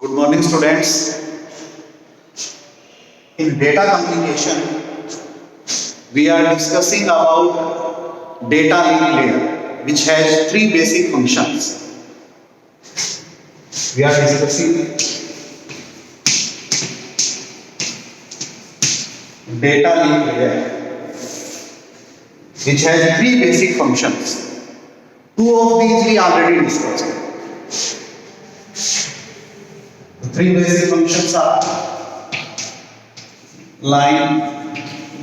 Good morning, students. In data communication, we are discussing about data link layer, which has three basic functions. We are discussing data link layer, which has three basic functions. Two of these we already discussed. The three basic functions are line,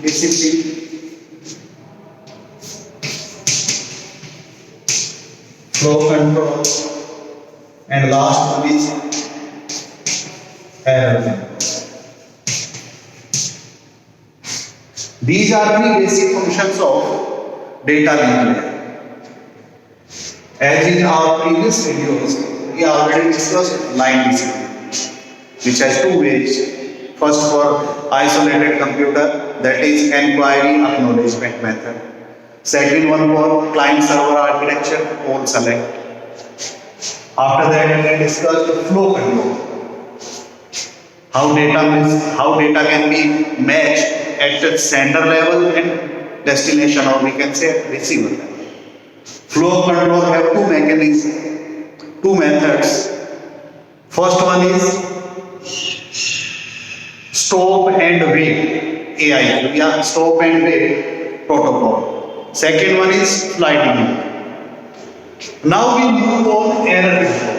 discipline, flow control, and last one is error control. These are three basic functions of data link layer. As in our previous videos, we already discussed line discipline, which has two ways. First, for isolated computer, that is enquiry acknowledgement method. Second one for client server architecture, all select. After that, we discussed the flow control. How data can be matched at the sender level and destination, or we can say receiver level. Flow control have two mechanisms, two methods. First one is stop and wait AIQ, yeah, stop and wait protocol. Second one is flight loop. Now we move on error control.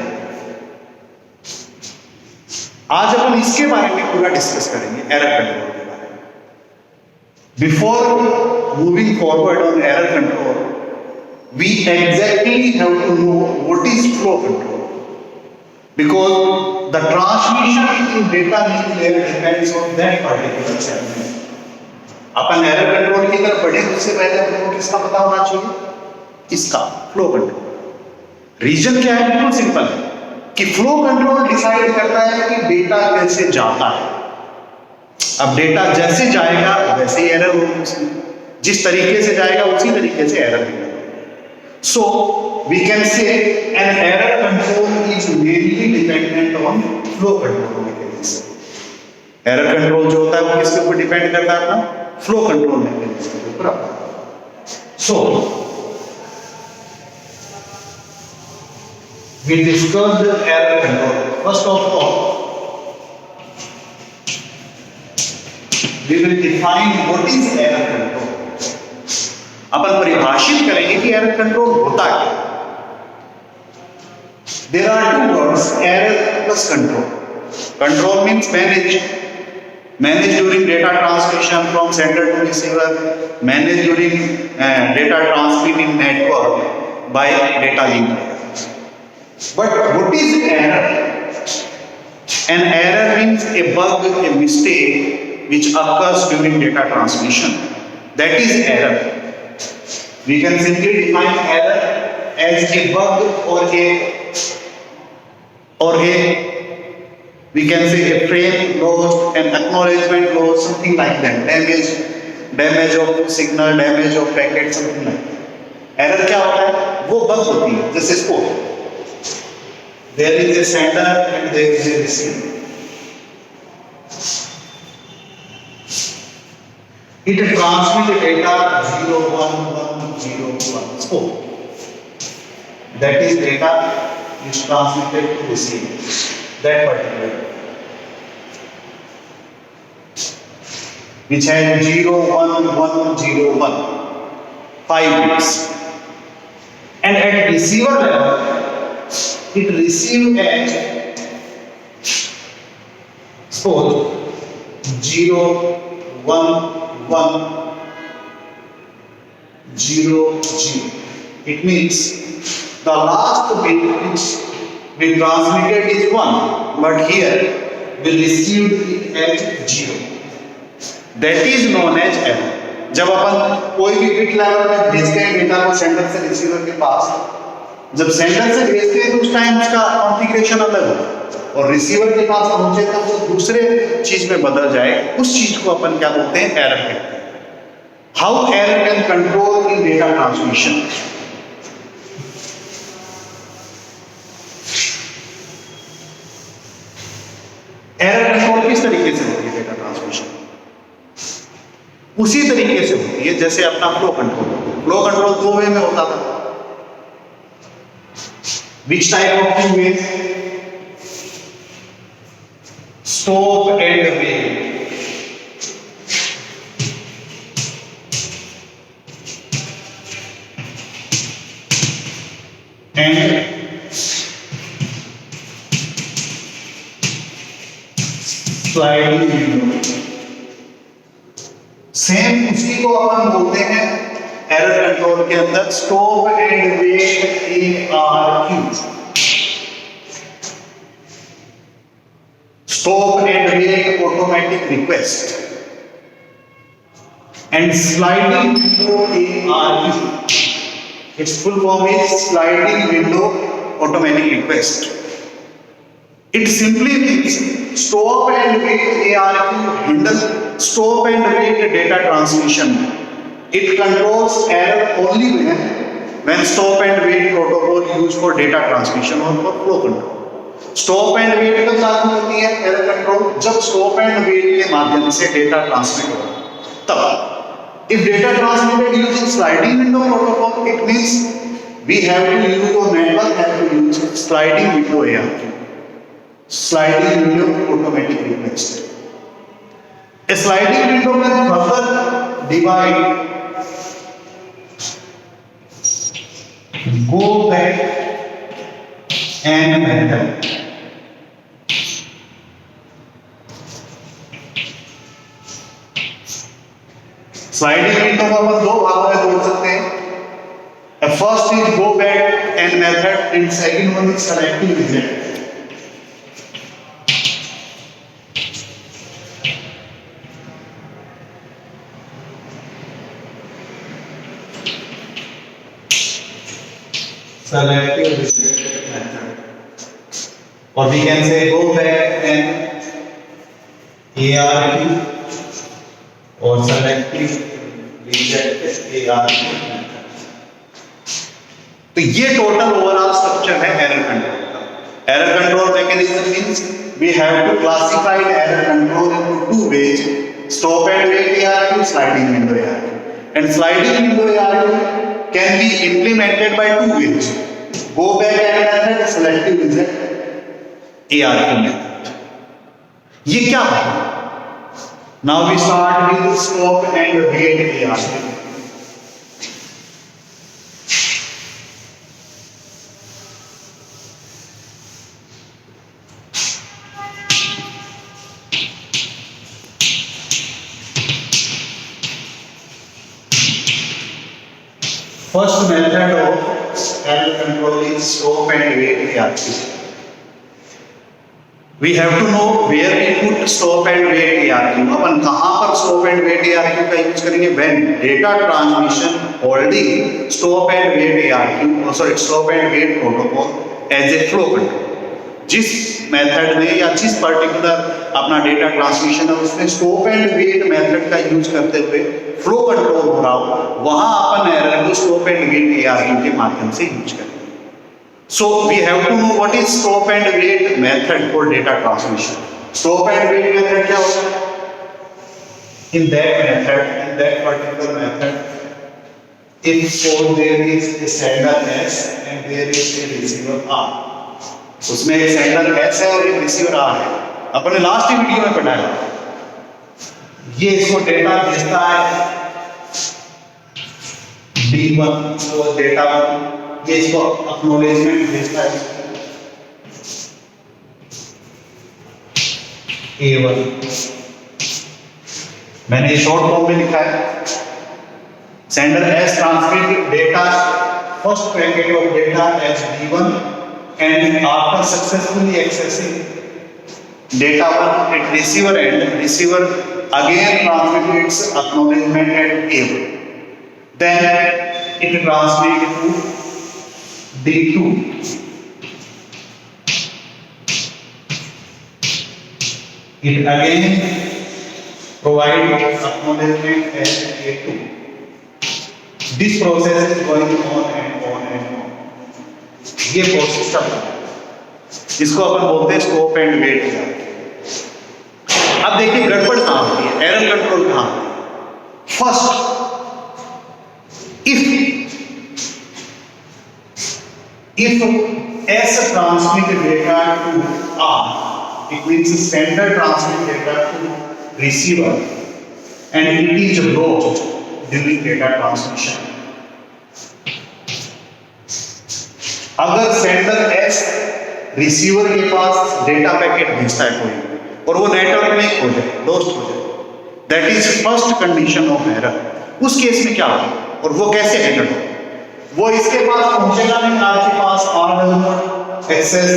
आज अपन इसके बारे में पूरा discuss करेंगे, error control के बारे में. Before moving forward on error control, we exactly have to know what is flow control. Because the transmission in data link layer depends on that particular channel. Upon error control की तरफ बढ़े उससे पहले आपको किसका पता होना चाहिए? इसका फ्लो कंट्रोल. रीजन क्या है? बिल्कुल सिंपल है कि फ्लो कंट्रोल डिसाइड करता है कि डेटा कैसे जाता है. अब डेटा जैसे जाएगा वैसे ही एरर होगी उसमें, जिस तरीके से जाएगा उसी तरीके से एरर होगा. So we can say an error control is mainly dependent on flow control mechanism. Error control जो होता है वो किसके ऊपर डिपेंड करता है? अपना flow control mechanism के ऊपर. So we discussed error control. First of all, we will define what is error control. अपन परिभाषित करेंगे कि एरर कंट्रोल होता है. There are two words, error plus control. Control means manage during data transmission from sender to receiver, manage during data transmit in network by data link layer. But what is error? An error means a bug, a mistake which occurs during data transmission. That is error. We can simply define error as a bug or we can say a frame lost, an acknowledgement lost, something like that. Damage of signal, damage of packet, something like that. Error क्या होता है? वो bug होती है. जैसे suppose there is a sender and there is a receiver. It transmits data 01101. So that is data is transmitted to receiver. That particular data, which has 01101, 5 bits, and at receiver level, it receives at suppose 01100. It means the last bit which we transmitted is 1, but here we received it as 0. That is known as error. जब अपन कोई भी bit level में भेजते हैं data को sender से receiver के पास, जब सेंडर से भेजते हैं तो उस टाइम उसका कॉन्फ़िगरेशन अलग होगा और रिसीवर के पास पहुंचे तब वो दूसरे चीज में बदल जाए. उस चीज को अपन क्या बोलते हैं? एरर कहते हैं. How error can control in data transmission? Error control किस तरीके से होती है डेटा ट्रांसमिशन? उसी तरीके से होती है जैसे अपना फ्लो कंट्रोल। फ्लो कंट्रोल दो वे में होता था। Which type of two ways? Stop and wait. And sliding window. Same उसी को अपन बोलते हैं एरर कंट्रोल के अंदर stop and wait ARQ। Stop and wait automatic request and sliding window ARQ। its full form is sliding window automatic request. It simply means stop and wait ARQ handle stop and wait data transmission. It controls error only when stop and wait protocol used for data transmission or for flow control. Stop and wait कब लागू होती है error control? जब stop and wait के माध्यम से data transmit हो तब। If data transmitted using sliding window protocol, it means we have to use or network have to use sliding window ARQ. Sliding window automatic request. A sliding window can further divide go back and method. Sliding window को अपन दो भागों में तोड़ सकते हैं। First is go back and method and second one is selective visit. Selective visit method और we can say go back and ARQ और सेलेक्टिव रिजेक्ट ARQ। तो ये टोटल ओवरऑल स्ट्रक्चर है एरर कंट्रोल का। Error control mechanism means we have to classify error control into two ways, stop and wait ARQ, sliding window ARQ। And sliding window ARQ can be implemented by two ways, go back and method, selective reject ARQ method. ये क्या है? Now we start with stop and wait ARQ. First method of error control is stop and wait ARQ. We have to know where we put stop and wait ARQ. अपन कहाँ पर stop and wait ARQ का use करेंगे? When data transmission holding stop and wait ARQ, stop and wait protocol as a flow control. जिस method में या जिस particular अपना data transmission है उसमें स्टॉप एंड वेट मेथड का यूज करते हुए फ्लो कंट्रोल हो रहा हो, वहां अपन एरर को स्टॉप एंड वेट ARQ के माध्यम से यूज करेंगे। So we have to know what is stop and wait method for data transmission. Stop and wait method क्या होता है? In that particular method, if so there is a sender S and there is a receiver R. उसमें एक sender S है और एक receiver R है। अपन ने लास्ट वीडियो में पढ़ाया। ये इसको डेटा भेजता है D1 को डेटा ये इसको एक्नॉलेजमेंट भेजता है A1। मैंने शॉर्ट फॉर्म में लिखा है sender S transmit data first packet of data as D1 and after successfully accessing data one at receiver end, receiver again transmit its acknowledgement at A1, then it transmit to D2, it again provide acknowledgement at A2. This process is going on and on and on. ये process चल रहा है, इसको अपन बोलते हैं stop and wait. अब देखिए गड़बड़ कहां होती है, एरर कंट्रोल कहां होती है। First, if S transmit data to R, it means sender transmit data to receiver and it is lost during data transmission. अगर सेंडर S रिसीवर के पास डेटा पैकेट भेजता है कोई और वो नेटवर्क में खो जाए, लॉस्ट हो जाए, that is first condition of error. उस केस में क्या होगा और वो कैसे हैंडल होगा? वो इसके पास पहुंचेगा नहीं, आपके पास R does not access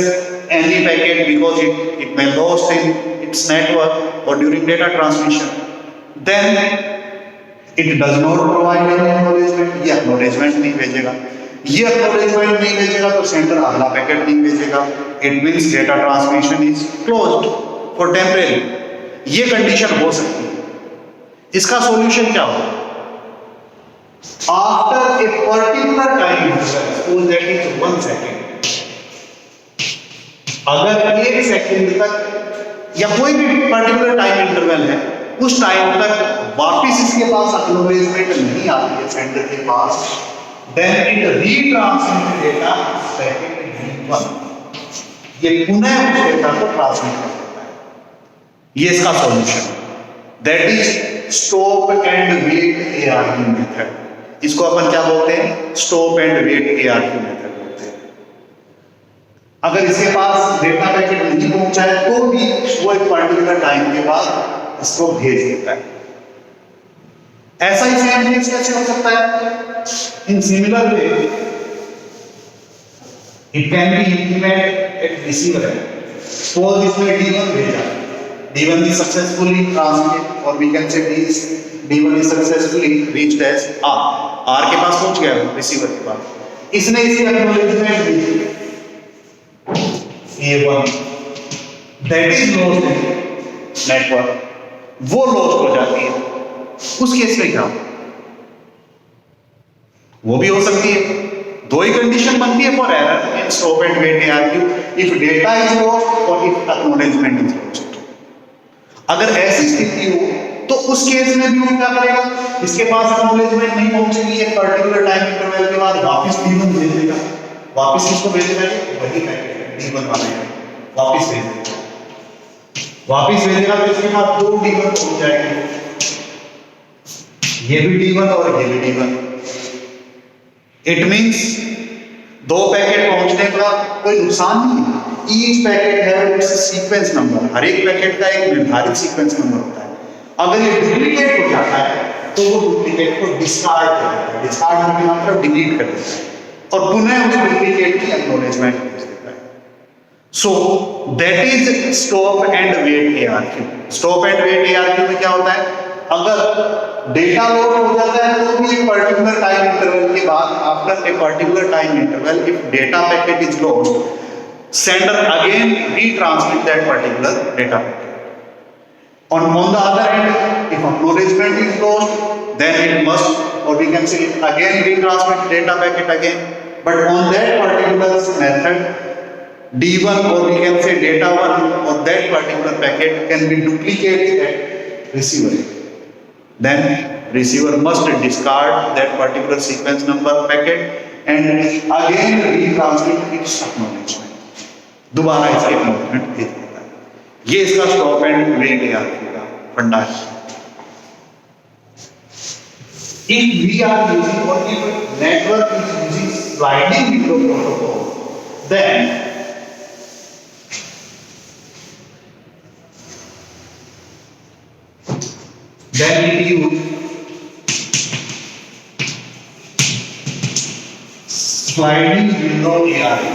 any packet because it may lost in its network or during data transmission. Then it does not provide any acknowledgement, ये acknowledgement नहीं भेजेगा। ये acknowledgement नहीं भेजेगा तो सेंडर अगला पैकेट नहीं भेजेगा। It means data transmission is closed for temporary। ये कंडीशन हो सकती है। इसका सॉल्यूशन क्या होगा? After a particular time interval, suppose that is 1 second, अगर 1 सेकंड तक या कोई भी पर्टिकुलर टाइम इंटरवल है, उस टाइम तक वापस इसके पास एक्नॉलेजमेंट नहीं आती है सेंडर के पास, then it retransmit data packet D1, ये पुनः उस डेटा को ट्रांसमिट कर देता है। ये इसका सॉल्यूशन है, that is stop and wait ARQ method. इसको अपन क्या बोलते हैं? Stop and wait ARQ method बोलते हैं। अगर इसके पास डेटा पैकेट नहीं पहुंचा है तो भी वो एक पर्टिकुलर टाइम के बाद इसको भेज देता है। ऐसा ही सेम केस कैसे हो सकता है? In similar way it can be implement at receiver है। सपोज इसमें D1 भेजा, D1 is successfully transmitted or we can say D1 is successfully reached as R के पास पहुंच गया रिसीवर के पास। इसने इसकी acknowledgement the A1, that is lost in network, वो लॉस्ट हो जाती है। उस केस में क्या? वो भी हो सकती है। दो ही कंडीशन बनती है for error in stop and wait ARQ, if data is lost और इफ एक्नॉलेजमेंट इज लॉस्ट। अगर ऐसी स्थिति हो तो उस केस में भी वो क्या करेगा? इसके पास एक्नॉलेजमेंट नहीं पहुंचेगी, एक पर्टिकुलर टाइम इंटरवल के बाद वापस D1 भेज देगा। वापस किसको भेजेगा? वही पैकेट D1 वाला है, वापस भेज देगा। वापस भेजेगा तो इसके बाद दो D1 पहुंच जाएंगे, ये भी D1 और ये भी D1। इट मींस दो पैकेट पहुंचने का कोई नुकसान नहीं। ईच पैकेट है इट्स सीक्वेंस नंबर, हर एक पैकेट का एक निर्धारित सीक्वेंस नंबर होता है। अगर ये डुप्लीकेट हो जाता है तो वो डुप्लीकेट को डिस्कार्ड कर देता है, डिस्कार्ड होने का मतलब डिलीट कर देता है और पुनः उस डुप्लीकेट की एक्नॉलेजमेंट भेज देता है। So that is stop and wait ARQ। Stop and wait ARQ में क्या होता है? अगर डेटा लोड हो जाता है तो भी एक पर्टिकुलर टाइम इंटरवल के बाद, after a particular time interval, if data packet is lost, sender again retransmit that particular data packet. On the other hand, if acknowledgement is lost, then it must, or we can say it again retransmit data packet again. But on that particular method, D1 or we can say data 1 or that particular packet can be duplicated at receiver. Then receiver must discard that particular sequence number packet and again retransmit its acknowledgement. दोबारा इसके acknowledgement भेज देता है। ये इसका stop and wait ARQ का फंडा है। If we are using or if network is using sliding window protocol, then it use sliding window ARQ,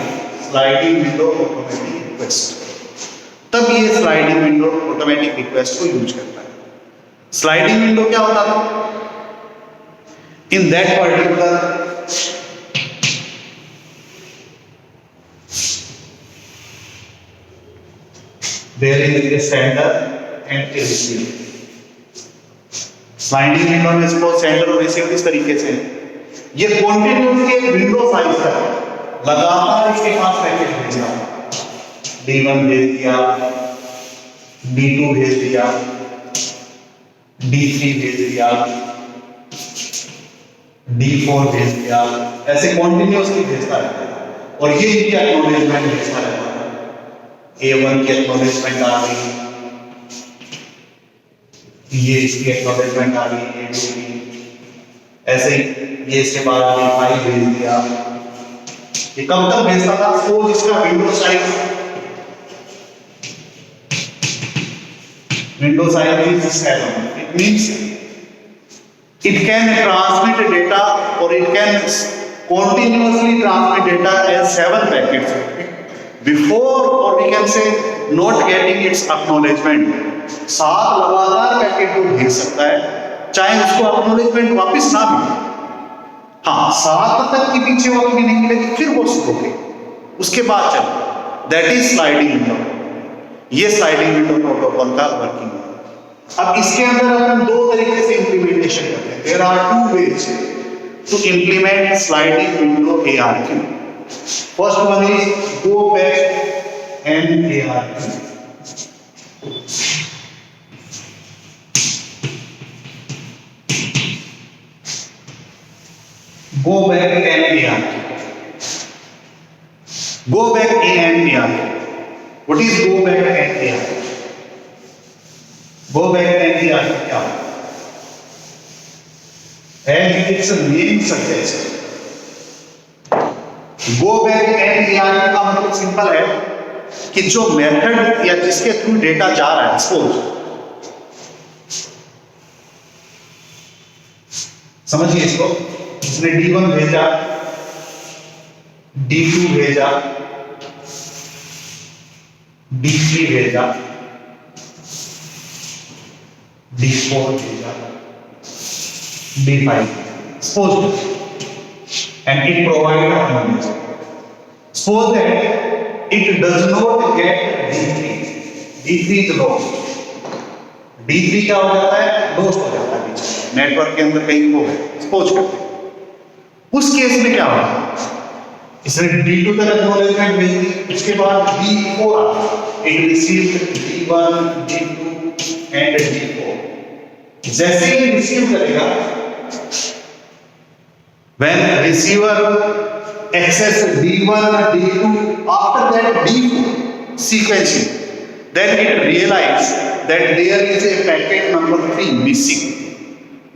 sliding window automatic request. तब ये स्लाइडिंग विंडो ऑटोमेटिक रिक्वेस्ट को यूज करता है। Sliding window क्या होता था? In that particular there is a sender and a receiver. Sliding window में इसको सेंडर और रिसीवर इस तरीके से, ये कंटिन्यूअसली एक विंडो साइज का है, लगातार इसके पास पैकेट भेज रहा हूं। D1 भेज दिया, D2 भेज दिया, D3 भेज दिया, D4 भेज दिया, ऐसे कॉन्टिन्यूअसली भेजता रहता है और ये इनकी एक्नॉलेजमेंट भेजता रहता है। A1 की एक्नॉलेजमेंट आ गई, ये इसकी एक्नॉलेजमेंट आ गई A2 की, ऐसे ही ये इसके बाद D5 भेज दिया। ये कब तक भेजता था? सपोज इसका window size is 7. It means it can transmit data or it can continuously transmit data as 7 packets before, or we can say not getting its acknowledgement। 7 लगातार पैकेट को भेज सकता है चाहे उसको acknowledgement वापस ना मिले। हाँ, 7 तक के पीछे वो कभी नहीं मिलेगी, फिर वो रुके, उसके बाद चले। That is sliding window. ये स्लाइडिंग विंडो प्रोटोकॉल का वर्किंग है। अब इसके अंदर अपन दो तरीके से इंप्लीमेंटेशन करते हैं। There are 2 ways to implement sliding window ARQ। First one is go back and ARQ। Go back and ARQ. Go back and ARQ. What is go back and ARQ? Go back and ARQ क्या है? And its name suggests, go back and ARQ का मतलब simple है कि जो method या जिसके through data जा रहा है, सपोज समझिए इसको, इसने D1 भेजा, D2 भेजा, D3 भेजा, D4 भेजा, D5, suppose, and it provided acknowledgement. Suppose that it does not get D3, D3 is lost, D3 क्या हो जाता है? lost हो जाता है, नेटवर्क के अंदर कहीं खो गया, सपोज करते हैं। उस केस में क्या होगा? इसने D2 तक एक्नॉलेजमेंट भेज दी, उसके बाद D4 आया, it received D1, D2 and D4। जैसे ही रिसीव करेगा, when receiver access D1, D2, after that D4 sequencing, then it realize that there is a packet number 3 missing।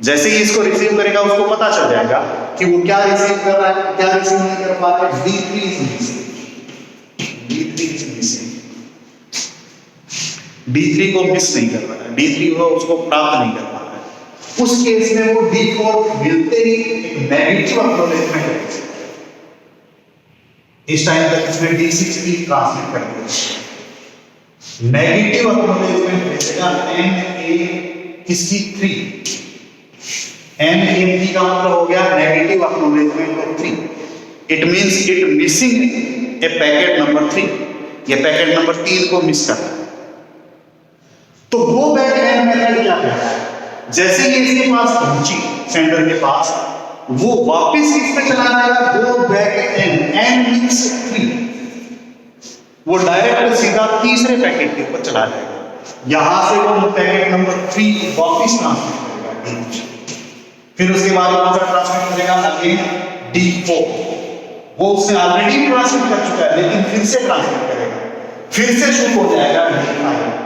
जैसे ही इसको रिसीव करेगा उसको पता चल जाएगा कि वो क्या रिसीव कर रहा है, क्या रिसीव नहीं कर पा रहा है। D3 is missing, D3 is missing, D3 को मिस नहीं कर रहा है, D3 को उसको प्राप्त नहीं कर पा रहा है। उस केस में वो D4 मिलते ही एक नेगेटिव एक्नॉलेजमेंट है। इस टाइम तक इसने D6 भी ट्रांसमिट कर दिया, नेगेटिव एक्नॉलेजमेंट भेजेगा NA किसकी 3, NA3 का मतलब हो गया negative acknowledgement of 3। It means it missing A packet number 3, ये पैकेट नंबर 3 को मिस कर रहा है। तो गो बैक एंड मेथड क्या करता है? जैसे ही इसके पास पहुंची, सेंडर के पास, वो वापस किस पे चला जाएगा? गो बैक एंड, एंड मींस 3, वो डायरेक्ट सीधा तीसरे पैकेट के ऊपर चला जाएगा। यहां से वो पैकेट नंबर 3 वापस ट्रांसमिट करेगा, फिर उसके बाद कौन सा ट्रांसमिट करेगा? अगेन D4, वो उससे ऑलरेडी ट्रांसमिट कर चुका है लेकिन फिर से ट्रांसमिट करेगा, फिर से शुरू हो जाएगा D5।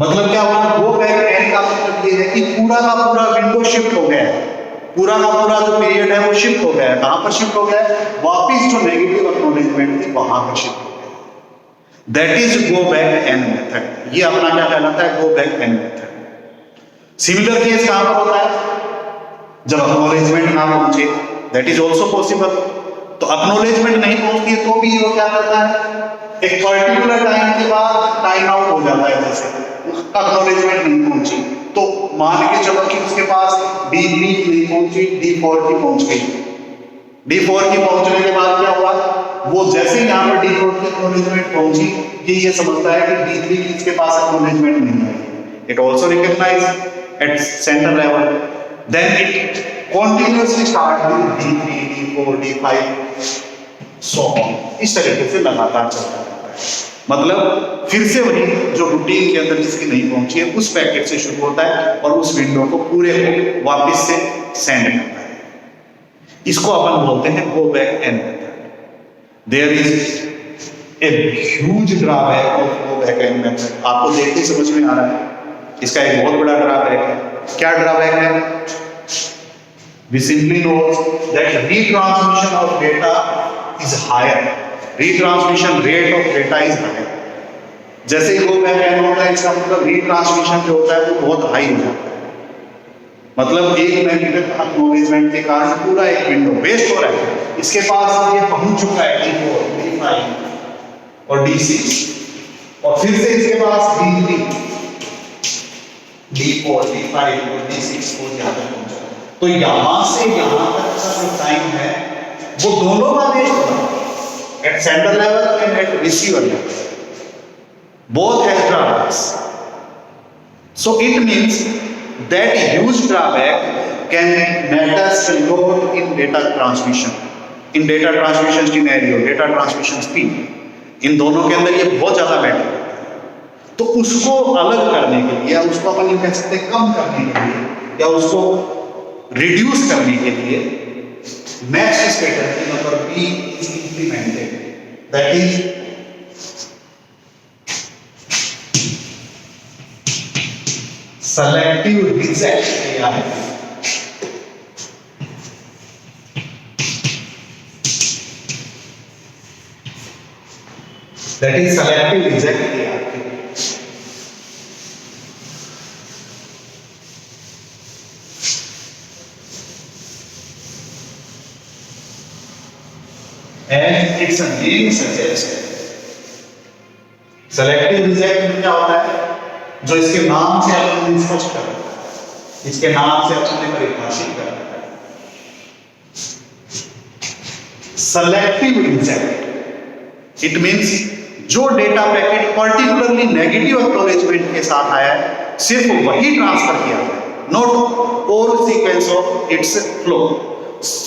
मतलब क्या होगा? गो बैक एंड का मतलब ये है कि पूरा का पूरा विंडो शिफ्ट हो गया है, पूरा का पूरा जो पीरियड है वो शिफ्ट हो गया है। कहां पर शिफ्ट हो गया है? वापिस जो नेगेटिव एक्नॉलेजमेंट थी वहां पर शिफ्ट हो गया। That is go back and method. ये अपना क्या कहलाता है? गो back and method. Similar case कहां पर होता है? जब एक्नॉलेजमेंट ना पहुंचे, दैट इज ऑल्सो पॉसिबल। तो एक्नॉलेजमेंट नहीं पहुंचती है तो भी वो क्या करता है? एक पर्टिकुलर टाइम के बाद टाइम आउट हो जाता है। जैसे एक्नॉलेजमेंट नहीं पहुंची तो मान के चलो कि उसके पास D3 नहीं पहुंची, D4 की पहुंच गई। D4 की पहुंचने के बाद क्या हुआ? वो जैसे ही यहाँ पर D4 की एक्नॉलेजमेंट पहुंची, ये समझता है कि D3 की इसके पास एक्नॉलेजमेंट नहीं है। It also recognise at sender level, then it continuously start with D3, D4, D5, so on, इस तरीके से लगातार चलता रहता है। मतलब फिर से वही जो रूटीन के अंदर जिसकी नहीं पहुंची है उस पैकेट से शुरू होता है और उस विंडो को पूरे को वापस से सेंड करता है। इसको अपन बोलते हैं go back N method. There is a huge drawback of go back N method. आपको देखते ही समझ में आ रहा है इसका एक बहुत बड़ा ड्रॉबैक है। क्या ड्रॉबैक है? We simply know that retransmission of data is higher. Retransmission rate of data is higher. जैसे ही गो बैक एन होता है इसका मतलब रीट्रांसमिशन जो होता है वो बहुत हाई हो जाता है। मतलब एक नेगेटिव एक्नॉलेजमेंट के कारण पूरा एक विंडो वेस्ट हो रहा है। इसके पास ये पहुंच चुका है D4, D5 और D6 और फिर से इसके पास D3, D4, D5 और D6 को यहाँ तक पहुंचा। तो यहां से यहां तक का जो टाइम है वो दोनों का वेस्ट हो रहा है, at sender level and at receiver level. Both has drawbacks. So it means that huge drawback can matter a lot in data transmission. In data transmission scenario, data transmission speed, इन दोनों के अंदर ये बहुत ज्यादा matter करता है। तो उसको अलग करने के लिए या उसको अपन ये कह सकते हैं कम करने के लिए या उसको रिड्यूस करने के लिए next strategy number B is implemented, that is selective reject किया है। दैट इज सेलेक्टिव रिजेक्ट किया है। And its name suggests, selective reject में क्या होता है? जो इसके नाम से अपन स्पष्ट कर रहा है, इसके नाम से अपन ने परिभाषित कर रहा है। सेलेक्टिव रिजेक्ट इट मींस जो data packet particularly negative acknowledgement के साथ आया है सिर्फ वही ट्रांसफर किया है, not all sequence of its flow.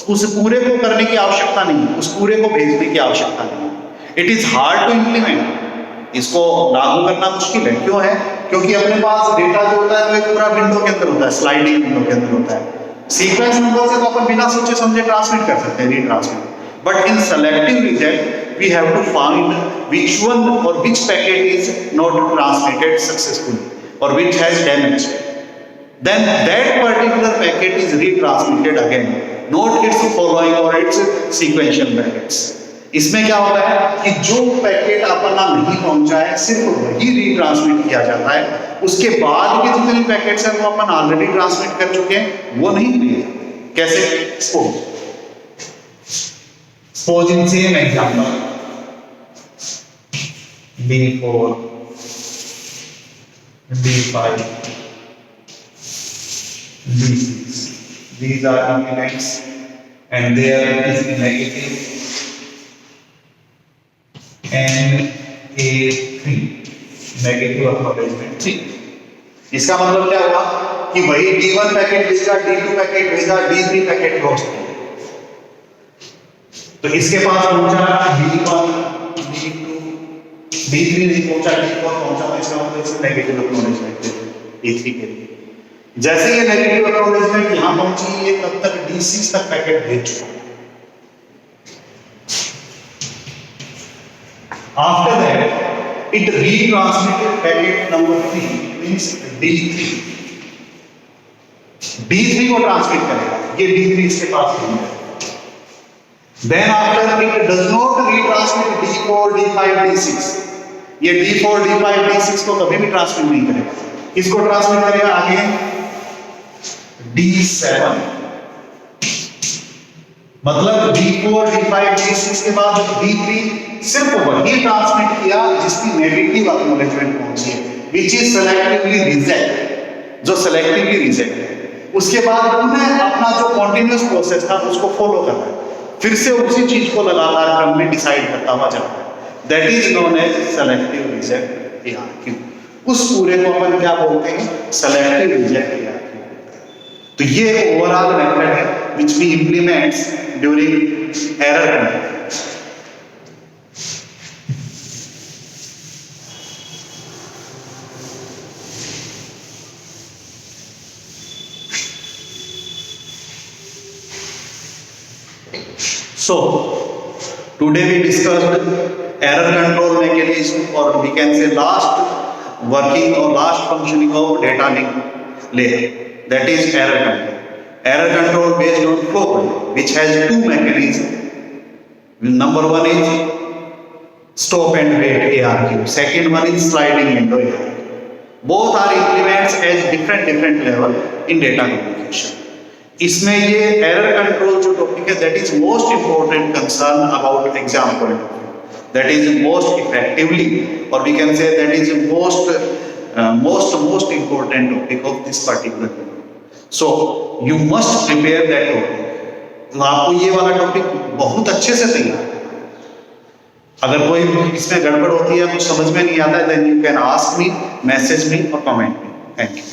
उस पूरे को करने की आवश्यकता नहीं है, उस पूरे को भेजने की आवश्यकता नहीं है। It is hard to implement, इसको लागू करना मुश्किल है। क्यों है? क्योंकि अपने पास डेटा जो होता है वो एक पूरा विंडो के अंदर होता है, स्लाइडिंग विंडो के अंदर होता है। सीक्वेंस नंबर से तो अपन बिना सोचे समझे ट्रांसमिट कर सकते हैं, retransmit. But in selective reject we have to find which one और which packet is not transmitted successfully और which has damage. Then that particular packet is retransmitted again, not its following और its sequential packets. इसमें क्या होता है कि जो packet अपना नहीं पहुंचा है सिर्फ वही रीट्रांसमिट किया जाता है, उसके बाद के जितने पैकेट्स हैं वो अपन ऑलरेडी ट्रांसमिट कर चुके हैं वो नहीं लिए। कैसे? Suppose in same example D4, D5, D6, these are elements and there is a negative NA3, negative acknowledgement 3। इसका मतलब क्या हुआ कि वही D1 पैकेट भेजा, D2 पैकेट भेजा, D3 पैकेट लॉस्ट किया। तो इसके पास पहुंचा D1, D2, D3 नहीं पहुंचा, D4 पहुंचा, तो इसका मतलब इसमें नेगेटिव एक्नॉलेजमेंट D3 के लिए। जैसे ये नेगेटिव एक्नॉलेजमेंट यहां पहुंची, ये तब तक D6 तक पैकेट भेज चुका। After that, it retransmitted packet number 3, means D3. D3 को ट्रांसमिट करेगा, ये D3 इसके पास नहीं है। Then after it does not retransmit D4, D5, D6. ये D4, D5, D6 को कभी भी ट्रांसमिट नहीं करेगा। इसको ट्रांसमिट करेगा आगे D7। मतलब D4, D5, D6 के बाद D3 सिर्फ वही ट्रांसमिट किया जिसकी नेगेटिव एक्नॉलेजमेंट पहुंची है, which is selectively reject, जो selectively reject है। उसके बाद पुनः अपना जो continuous प्रोसेस था उसको फॉलो करना है, फिर से उसी चीज को लगातार क्रम में डिसाइड करता हुआ जाता है। That is known as selective reject ARQ। उस पूरे को अपन क्या बोलते हैं? selective reject ARQ। तो ये एक ओवरऑल मेथड है which we implements during error control। So today we discussed error control mechanism, or we can say last working or last functioning of data link layer, that is error control. Error control based on flow control, which has two mechanisms. Number one is stop and wait ARQ. Second one is sliding window ARQ. Both are implements as different level in data communication. इसमें ये error control जो topic है, that is most important concern about exam point of view, that is most effectively, और we can say that is most important topic of this particular. So you must prepare that topic. तो आपको ये वाला topic बहुत अच्छे से तैयार. अगर कोई इसमें गड़बड़ होती है, कुछ समझ में नहीं आता है, then you can ask me, message me और कमेंट मी. Thank you.